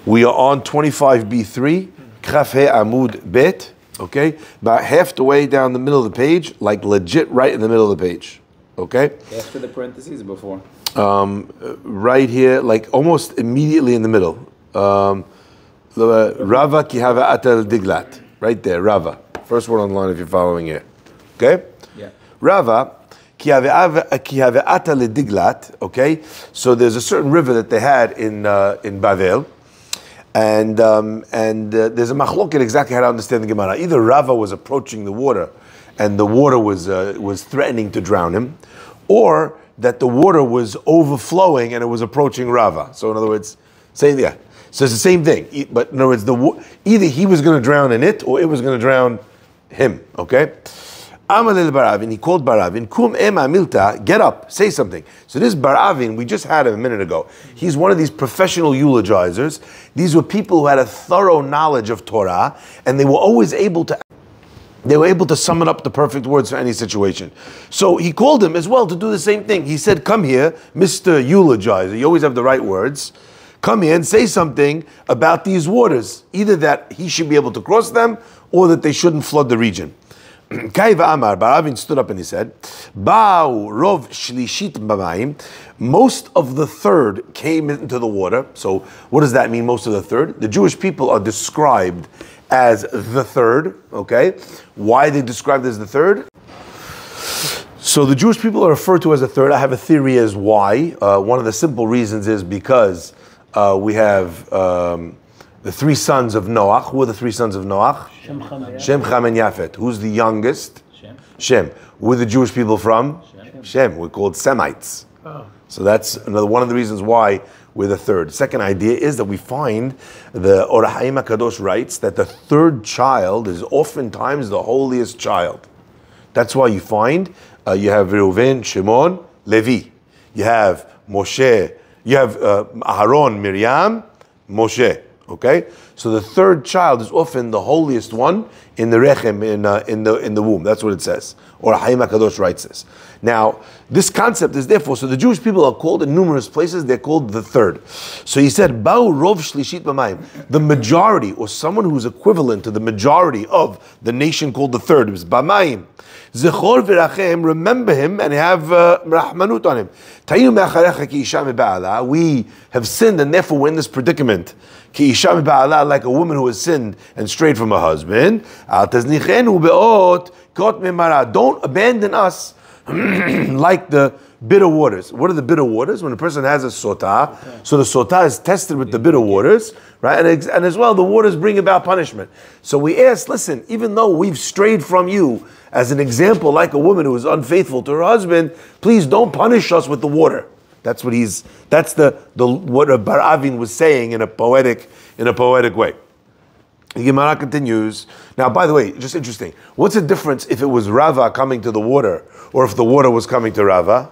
We are on 25b3, Kaf He Amud Bet, okay? About half the way down the middle of the page, like legit right in the middle of the page, okay? After the parentheses or before? Right here, like almost immediately in the middle. Rava ki have atal diglat. Right there, Rava. First word on the line if you're following it. Okay? Yeah. Rava ki have atal diglat. Okay? So there's a certain river that they had in Bavel. And there's a machloked exactly how to understand the Gemara. Either Rava was approaching the water and the water was threatening to drown him, or that the water was overflowing and it was approaching Rava. So in other words, same, yeah. So it's the same thing. But in other words, either he was going to drown in it or it was going to drown him. Okay? Amalil Baravin, he called Baravin, Kum Ema Milta, get up, say something. So this Baravin, we just had him a minute ago. He's one of these professional eulogizers. These were people who had a thorough knowledge of Torah, and they were always able to summon up the perfect words for any situation. So he called him as well to do the same thing. He said, come here, Mr. Eulogizer. You always have the right words. Come here and say something about these waters. Either that he should be able to cross them or that they shouldn't flood the region. Kaiva Amar, Baravin stood up and he said, Ba'u rov shlishit b'mayim. Most of the third came into the water. So what does that mean, most of the third? The Jewish people are described as the third, okay? Why are they described as the third? So the Jewish people are referred to as the third. I have a theory as why. One of the simple reasons is because we have the three sons of Noach. Who are the three sons of Noach? Shem, Cham, and Yafet. Who's the youngest? Shem. Who are the Jewish people from? Shem. We're called Semites. Oh. So that's another one of the reasons why we're the third. Second idea is that we find the Or HaChaim HaKadosh writes that the third child is oftentimes the holiest child. That's why you find you have Reuven, Shimon, Levi. You have Moshe. You have Aharon, Miriam, Moshe. Okay, so the third child is often the holiest one in the rechem, in the womb. That's what it says. Or HaChaim HaKadosh writes this. Now, this concept is therefore, so the Jewish people are called in numerous places, they're called the third. So he said, Ba'u rov shlishit b'mayim. The majority, or someone who's equivalent to the majority of the nation called the third, is b'mayim. Zechor v'rachem, remember him and have rahmanut on him. Ta'inu me'acharecha ki isha me'ba'ala. We have sinned and therefore we're in this predicament. Ki isha me'ba'ala, like a woman who has sinned and strayed from her husband. Al taznichenu be'ot kot me'mara. Don't abandon us like the bitter waters. What are the bitter waters? When a person has a sotah, so the sotah is tested with the bitter waters, right? And as well, the waters bring about punishment. So we ask, listen, even though we've strayed from you, as an example, like a woman who is unfaithful to her husband, please don't punish us with the water. That's what what Baravin was saying in a poetic way. The Gemara continues. Now, by the way, just interesting. What's the difference if it was Rava coming to the water or if the water was coming to Rava?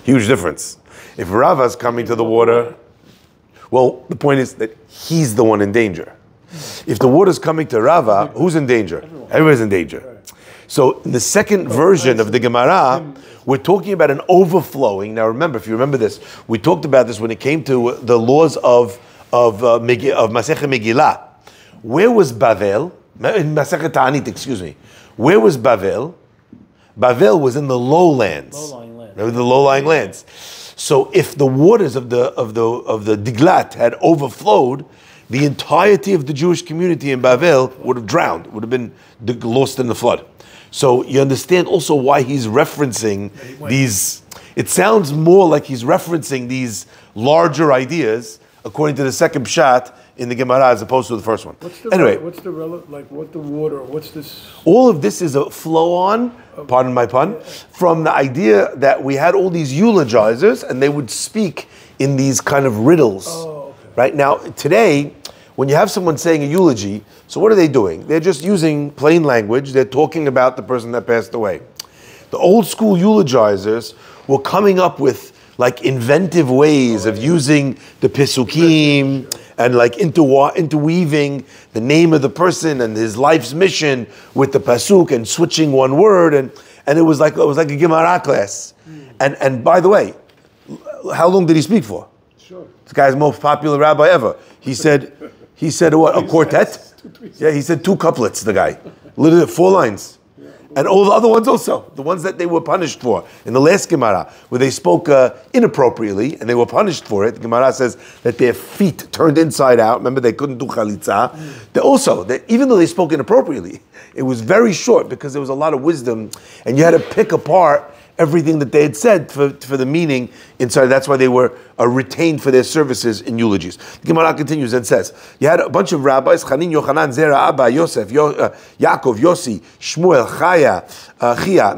Huge difference. If Rava's coming to the water, well, the point is that he's the one in danger. If the water's coming to Rava, who's in danger? Everybody's in danger. So in the second version of the Gemara, we're talking about an overflowing. Now remember, if you remember this, we talked about this when it came to the laws of Masechet Megillah. Where was Bavel? In Masechet Ta'anit, excuse me. Where was Bavel? Bavel was in the lowlands. Remember the low-lying lands. So if the waters of the Diglat had overflowed, the entirety of the Jewish community in Bavel would have drowned, would have been lost in the flood. So you understand also why he's referencing these. It sounds more like he's referencing these larger ideas according to the second pshat in the Gemara as opposed to the first one. What's the water? What's this? All of this is a flow on, pardon my pun, from the idea that we had all these eulogizers and they would speak in these kind of riddles. Oh, okay. Right now, today, when you have someone saying a eulogy, so what are they doing? They're just using plain language. They're talking about the person that passed away. The old school eulogizers were coming up with like inventive ways of using the Pesukim and like interweaving the name of the person and his life's mission with the Pasuk and switching one word and it was like a Gemara class. And by the way, how long did he speak for? Sure. This guy's the most popular rabbi ever. He said what, a quartet? Yeah, he said 2 couplets, the guy. Literally 4 lines. And all the other ones also, the ones that they were punished for. In the last Gemara, where they spoke inappropriately and they were punished for it, the Gemara says that their feet turned inside out. Remember, they couldn't do chalitza. Even though they spoke inappropriately, it was very short because there was a lot of wisdom, and you had to pick apart everything that they had said for the meaning inside. That's why they were retained for their services in eulogies. The Gemara continues and says, you had a bunch of rabbis, Chanin, Yochanan, Zera, Abba, Yosef, Yaakov, Yossi, Shmuel, Chia,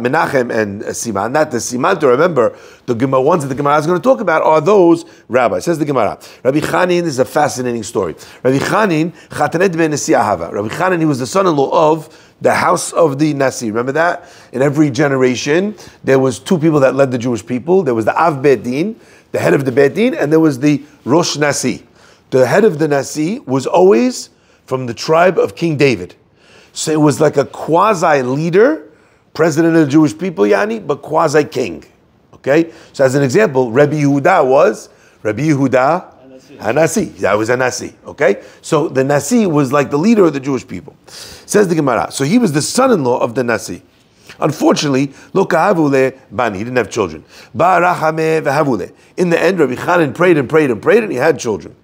Menachem, and Siman. Not the Siman, to remember, the ones that the Gemara is going to talk about are those rabbis. Says the Gemara, Rabbi Chanin is a fascinating story. Rabbi Chanin, Chatanet ben Nasi Ahava. Rabbi Chanin, he was the son-in-law of the house of the Nasi. Remember that? In every generation, there was 2 people that led the Jewish people. There was the Av Bet Din, the head of the Bet Din, and there was the Rosh Nasi. The head of the Nasi was always from the tribe of King David. So it was like a quasi-leader, president of the Jewish people, Yani, but quasi-king. Okay? So as an example, Rabbi Yehuda was Rabbi Yehuda Hanasi. That was a Nasi. Okay? So the Nasi was like the leader of the Jewish people. Says the Gemara. So he was the son-in-law of the Nasi. Unfortunately, lo kahavule bani. He didn't have children. Ba'arachame v'havule. In the end, Rabbi Chanan prayed and prayed and prayed, and he had children.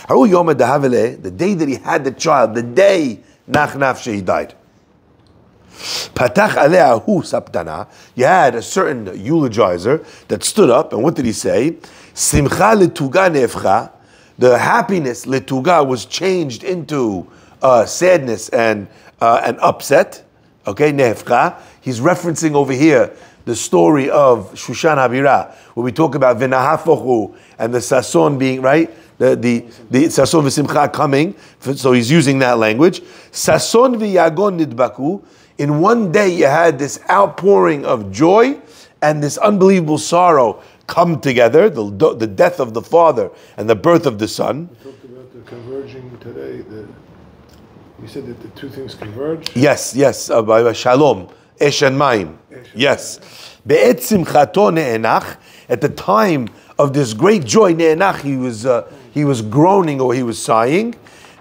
Haru yom dahavele. The day that he had the child, the day nach nafshe he died. Patach alea hu saptana. You had a certain eulogizer that stood up, and what did he say? Simcha letuga nefcha. The happiness letuga was changed into sadness and upset. Okay, nefcha. He's referencing over here the story of Shushan Habira, where we talk about v'nahafochu and the sason being right, the sason v'simcha coming. So he's using that language. Sason v'yagon nidbaku. In one day, you had this outpouring of joy and this unbelievable sorrow come together, the death of the father and the birth of the son. We talked about the converging today. You said that the 2 things converge? Yes, by shalom, esh and mayim. Yes. Be'et simchato ne'enach, at the time of this great joy, ne'enach, he was groaning or he was sighing.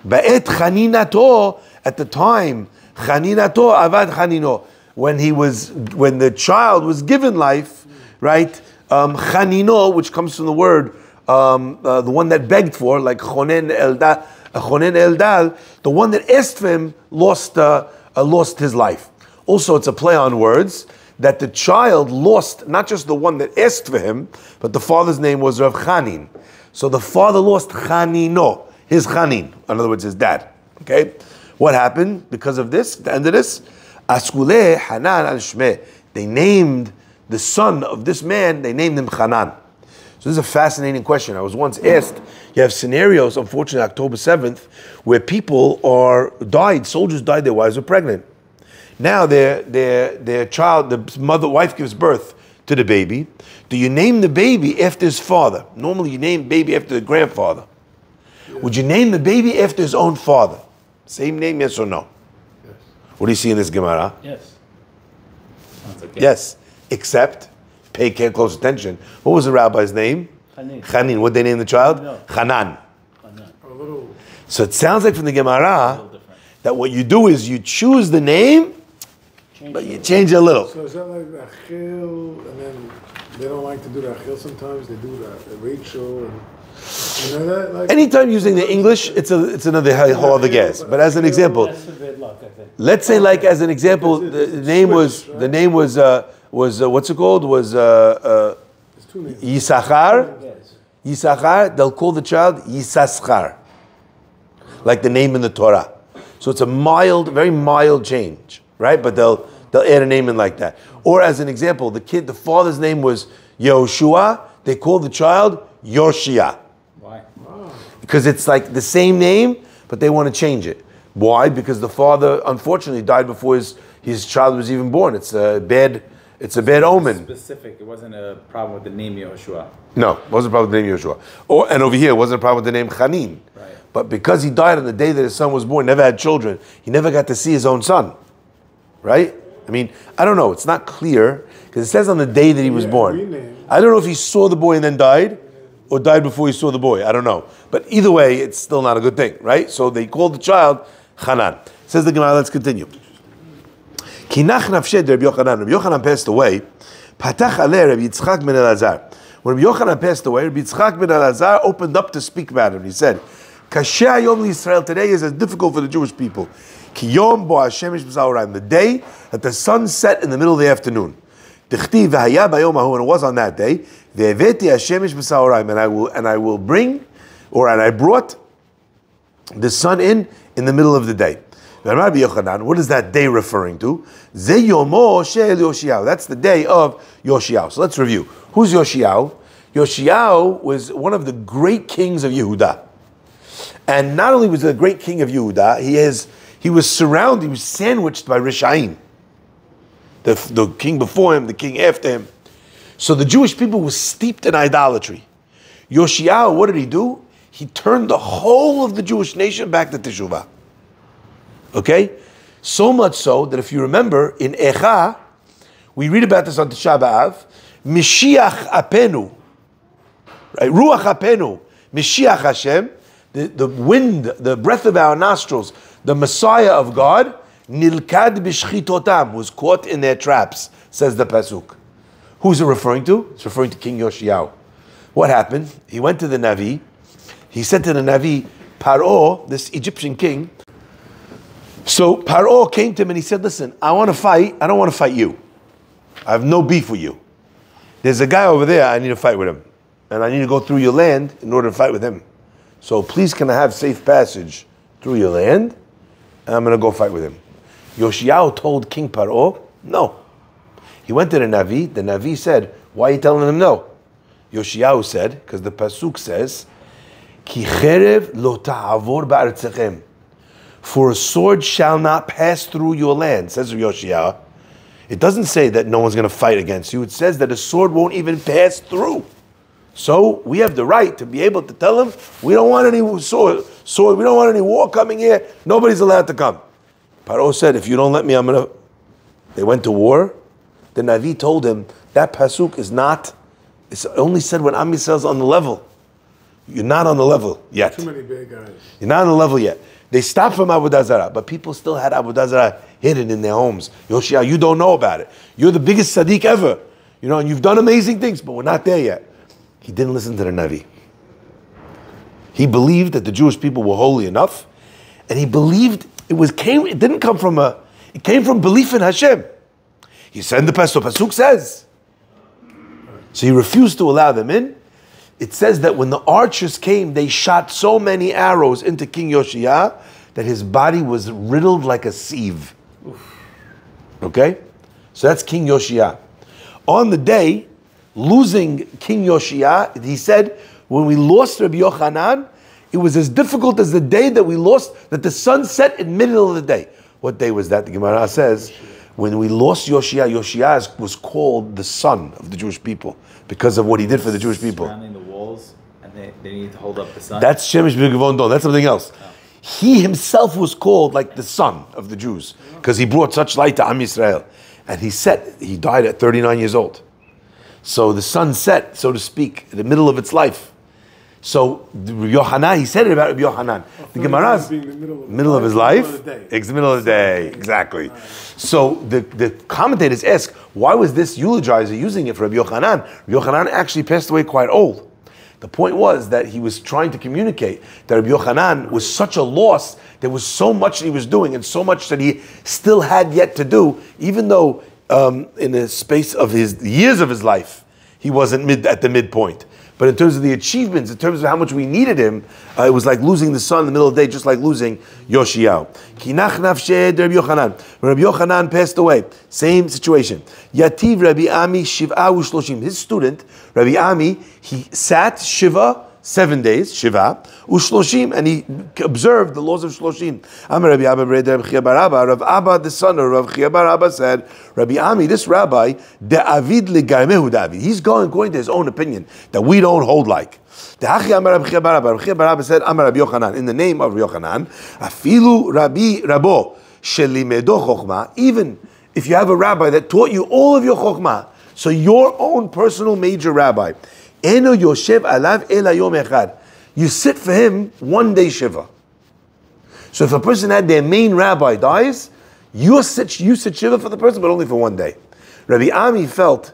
Be'et chaninato, at the time, chaninato avad chanino, when the child was given life, right? Chanino, which comes from the word, the one that begged for, like chonen eldal, the one that asked for him lost his life. Also, it's a play on words that the child lost not just the one that asked for him, but the father's name was Rav Chanin. So the father lost Chanino, his Chanin, in other words, his dad. Okay, what happened because of this? At the end of this, Askule Hanan al Shmeh. They named the son of this man, they named him Hanan. So this is a fascinating question. I was once asked, you have scenarios, unfortunately, October 7th, where people soldiers died, their wives were pregnant. Now their child, the wife gives birth to the baby. Do you name the baby after his father? Normally you name baby after the grandfather. Yeah. Would you name the baby after his own father? Same name, yes or no? Yes. What do you see in this Gemara? Yes. Like yes. Except, pay close attention. What was the rabbi's name? Chanin. What did they name the child? No. Chanan. So it sounds like from the Gemara that what you do is you choose the name, but you change it a little. So is that like Rachel, and then they don't like to do Rachel sometimes, they do the Rachel, and you know that? Like, anytime using the English, it's another whole other guess. But as an example, let's say like as an example, the name was what's it called? Was Yisachar? Yisachar, they'll call the child Yisaschar, like the name in the Torah. So it's a very mild change, right? But they'll add a name in like that. Or as an example, the father's name was Yehoshua, they call the child Yoshia. Why? Because it's like the same name, but they want to change it. Why? Because the father, unfortunately, died before his child was even born. It's a bad omen. Specific. It wasn't a problem with the name Yehoshua. No, it wasn't a problem with the name Yehoshua. And over here, it wasn't a problem with the name Chanin. Right. But because he died on the day that his son was born, never had children, he never got to see his own son. Right? I mean, I don't know. It's not clear, because it says on the day that he was born. I don't know if he saw the boy and then died, or died before he saw the boy. I don't know. But either way, it's still not a good thing, right? So they called the child Hanan. Says the Gemara, let's continue. Kinach nafshed Rabbi Yochanan. Rabbi Yochanan passed away. Patach aleh Rabbi Yitzchak ben Elazar. When Rabbi Yochanan passed away, Rabbi Yitzchak ben Elazar opened up to speak about him. He said, Kasheh hayom liYisrael, today is as difficult for the Jewish people. Ki yom bo hashemesh b'zahoraim, the day that the sun set in the middle of the afternoon. Tichtiv v'haya bayom hahu, and it was on that day. Ve'eveti hashemesh b'zahoraim, and I will bring, and I brought the sun in the middle of the day. Rabbi Yochanan, what is that day referring to? Ze yomo shel Yoshiyahu. That's the day of Yoshiyahu. So let's review. Who's Yoshiyahu? Yoshiyahu was one of the great kings of Yehuda. And not only was he the great king of Yehuda, he was sandwiched by Rishaim. The king before him, the king after him. So the Jewish people were steeped in idolatry. Yoshiyahu, what did he do? He turned the whole of the Jewish nation back to Teshuvah. Okay? So much so that if you remember, in Echa, we read about this on Tisha B'Av, Mishiach Apenu, right? Ruach Apenu, Mishiach Hashem, the wind, the breath of our nostrils, the Messiah of God, Nilkad B'Shchitotam, was caught in their traps, says the Pasuk. Who's it referring to? It's referring to King Yoshiyahu. What happened? He went to the Navi, he said to the Navi, Paro, this Egyptian king, so Paro came to him and he said, listen, I want to fight, I don't want to fight you. I have no beef with you. There's a guy over there, I need to fight with him. And I need to go through your land in order to fight with him. So please can I have safe passage through your land? And I'm going to go fight with him. Yoshiyahu told King Paro, no. He went to the Navi said, why are you telling him no? Yoshiyahu said, because the Pasuk says, Ki cherev lo ta'avor ba'artzechem. For a sword shall not pass through your land, says Yoshiyahu. It doesn't say that no one's going to fight against you. It says that a sword won't even pass through. So we have the right to be able to tell them, we don't want any sword, we don't want any war coming here. Nobody's allowed to come. Paro said, if you don't let me, I'm going to... They went to war. The Navi told him, that Pasuk is not... It's only said when Am Yisrael's on the level. You're not on the level yet. Too many big guys. You're not on the level yet. They stopped from Avodah Zarah, but people still had Avodah Zarah hidden in their homes. Yoshiyahu, you don't know about it. You're the biggest tzaddik ever. You know, and you've done amazing things, but we're not there yet. He didn't listen to the Navi. He believed that the Jewish people were holy enough, and he believed it didn't come from it came from belief in Hashem. He said the Pasuk says. So he refused to allow them in. It says that when the archers came, they shot so many arrows into King Yoshiyahu that his body was riddled like a sieve. Okay? So that's King Yoshiyahu. On the day, losing King Yoshiyahu, he said, when we lost Rabbi Yochanan, it was as difficult as the day that we lost, that the sun set in the middle of the day. What day was that? The Gemara says, when we lost Yoshiyahu, Yoshiyahu was called the son of the Jewish people because of what he did for the Jewish people. Surrounding the walls, and they need to hold up the sun. That's Shemesh B'Gevon Don. That's something else. Oh. He himself was called like the son of the Jews because he brought such light to Am Yisrael. And he died at 39 years old. So the sun set, so to speak, in the middle of its life. So Yohanan, he said it about Rabbi Yochanan. The Gemara's middle of his life. It's the middle of the day, exactly. So the commentators ask, why was this eulogizer using it for Rabbi Yochanan? Rabbi Yochanan actually passed away quite old. The point was that he was trying to communicate that Rabbi Yochanan was such a loss. There was so much that he was doing and so much that he still had yet to do, even though in the space of his years of his life, he wasn't at the midpoint. But in terms of the achievements, in terms of how much we needed him, it was like losing the sun in the middle of the day, just like losing Yoshiyahu. Kinach nafshed Rabbi Yochanan. When Rabbi Yochanan passed away, same situation. Yativ Rabbi Ami Shiv'a Ushloshim. His student, Rabbi Ami, he sat Shiva 7 days, Shiva, Ushloshim, and he observed the laws of Shloshim. Amar Rabbi Abba Rabbi Chia bar Abba, Rav Abba, the son of Rav Chia bar Abba, said, Rabbi Ami, this rabbi, de'avid le'garmehu David. He's going according to his own opinion that we don't hold like. De'achi Amar Rabbi Chia bar Abba. Rabbi Chia bar Abba said, Amar Rabbi Yochanan, in the name of Rabbi Yochanan, afilu Rabbi Rabo shelimedo chokhmah. Even if you have a rabbi that taught you all of your chokhmah, so your own personal major rabbi, Eno yoshev alav ela yom echad. You sit for him one day shiva. So if a person had their main rabbi dies, you sit shiva for the person, but only for one day. Rabbi Ami felt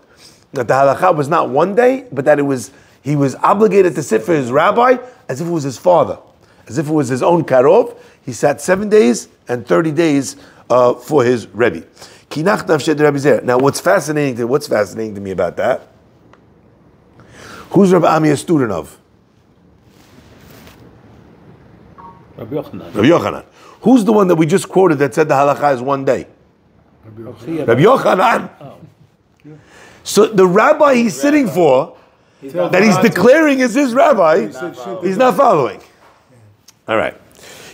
that the halakha was not one day, but that he was obligated to sit for his rabbi as if it was his father, as if it was his own karov. He sat 7 days and 30 days for his Rebbe. Now, what's fascinating to me about that? Who's Rabbi Ami a student of? Rabbi Yochanan. Rabbi Yochanan. Who's the one that we just quoted that said the halakha is one day? Rabbi Yochanan. So the rabbi he's sitting for, that he's declaring is his rabbi, he's not following. All right.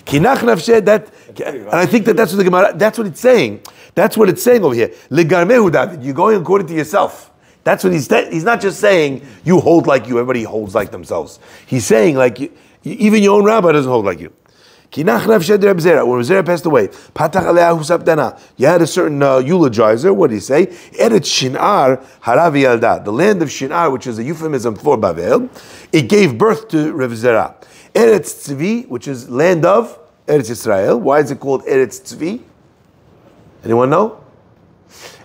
And I think that's what the Gemara, that's what it's saying. That's what it's saying over here. Legarmehu David, you're going according to yourself. That's what he's not just saying you hold like you, everybody holds like themselves. He's saying like even your own rabbi doesn't hold like you. When Reb Zera passed away, you had a certain eulogizer. What did he say? Eretz Shinar haravi yalda, the land of Shinar, which is a euphemism for Bavel. It gave birth to Reb Zera. Eretz Tzvi, which is land of Eretz Israel. Why is it called Eretz Tzvi? Anyone know?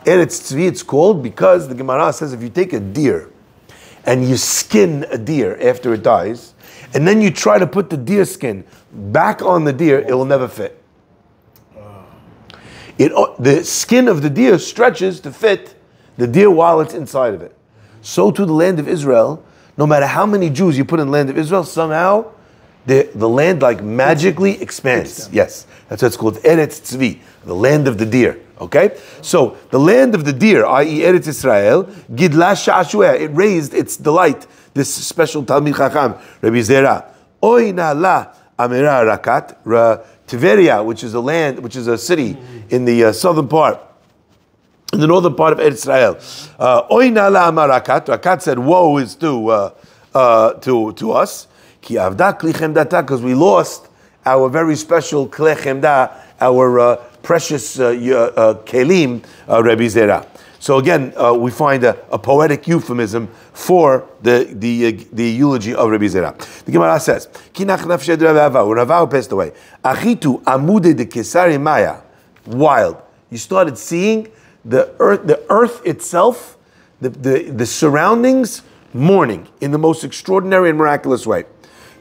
Eretz Tzvi, it's called because the Gemara says if you take a deer and you skin a deer after it dies, and then you try to put the deer skin back on the deer, it will never fit. The skin of the deer stretches to fit the deer while it's inside of it. So to the land of Israel, no matter how many Jews you put in the land of Israel, somehow the land like magically expands. Yes, that's what it's called, Eretz Tzvi, the land of the deer. Okay, so the land of the deer, i.e. Eretz Israel, Gidla Sha'ashuah, it raised its delight. This special Talmid Chacham, Rabbi Zera, Oina la Amira Rakat, Tiveria, which is a city in the southern part, in the northern part of Eretz Israel. Oina la Amarakat, Rakat said, woe is to us, Ki avda kli chemdata, because we lost our very special kli chemda, our precious kelim, Rabbi Zera. So again, we find a poetic euphemism for the eulogy of Rabbi Zera. The Gemara says, "Kinach nafshed Rava passed away. Achitu amude de kesari maya." Wild. You started seeing the earth itself, the surroundings, mourning in the most extraordinary and miraculous way.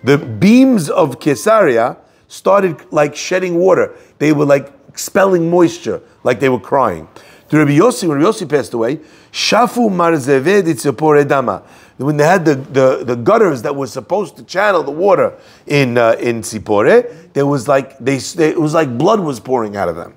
The beams of Kesaria started like shedding water. They were like expelling moisture, like they were crying. When Rabbi Yossi passed away, Shafu marzeved itzipor edama. When they had the gutters that were supposed to channel the water in Tzipore, it was like blood was pouring out of them.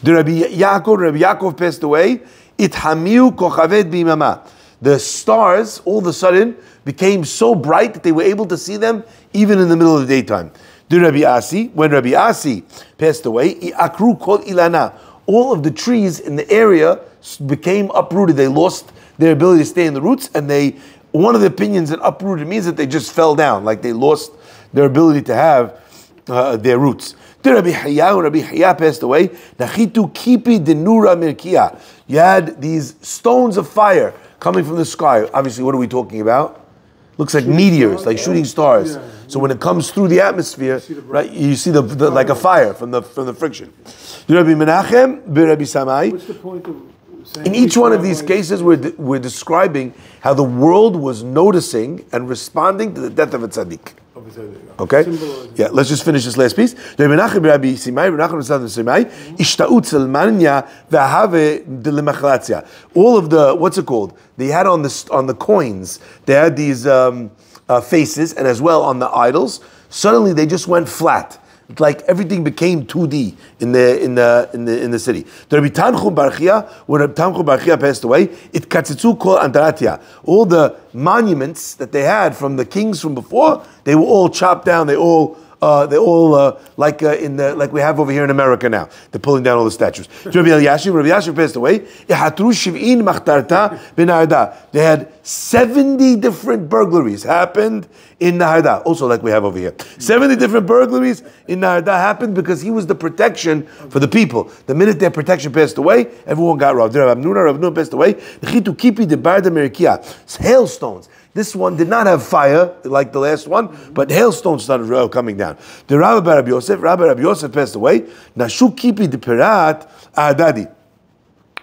Rabbi Yaakov passed away. Ithamiu kochaved bimama. The stars all of a sudden became so bright that they were able to see them even in the middle of the daytime. When Rabbi Asi passed away, Akru kol ilana. All of the trees in the area became uprooted. They lost their ability to stay in the roots, and one of the opinions that uprooted means that they just fell down, like they lost their ability to have their roots. When Rabbi Chaya passed away, Nachitu kipi denura mirkia. You had these stones of fire coming from the sky. Obviously, what are we talking about? Looks like meteors, like shooting stars. Yeah. So when it comes through the atmosphere, right, you see the like a fire from the friction. Rabbi Menachem, Rabbi Samai. What's the point of saying? In each one of these cases, we're describing how the world was noticing and responding to the death of a tzaddik. Okay? Yeah, let's just finish this last piece. Rabbi Menachem, Rabbi Simai, Rabbi Menachem, Simai, Ishtaut Salmania, Vahave de Lemachlatzia. All of the, what's it called? They had on the coins, they had these faces, and as well on the idols. Suddenly they just went flat. Like everything became 2D in the city. When Rabbi Tanchum Bar Chia passed away, it katzitzu kol antaratia. All the monuments that they had from the kings from before, they were all chopped down. They all like we have over here in America now. They're pulling down all the statues. Rabbi Elyashiv passed away. They had 70 different burglaries happened in Naharda, also like we have over here. 70 different burglaries in Naharda happened because he was the protection for the people. The minute their protection passed away, everyone got robbed. Rav Nuna passed away. Hailstones This one did not have fire like the last one, but hailstones started coming down. The Rabbi Rabbi Yosef passed away. Nashu kipi de pirat adadi.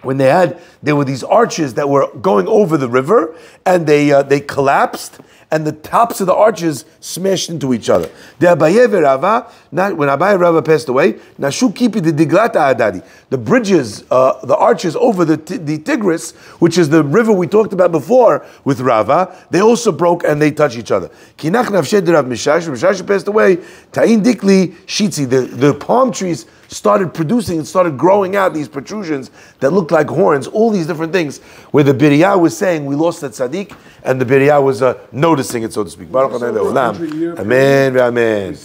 When there were these arches that were going over the river, and they collapsed, and the tops of the arches smashed into each other. When Abaye Rava passed away, Nashu kipi de diglata adadi. The bridges, the arches over the Tigris, which is the river we talked about before with Rava, they also broke and they touched each other. Kinach nafshed Rav Mishash passed away. Ta'in dikli shitzi. The palm trees started producing and started growing out these protrusions that looked like horns, all these different things, where the Biriyah was saying we lost that tzaddik, and the Biriyah was noticing it, so to speak. Baruch Adonai Le'olam. Amen. Amen.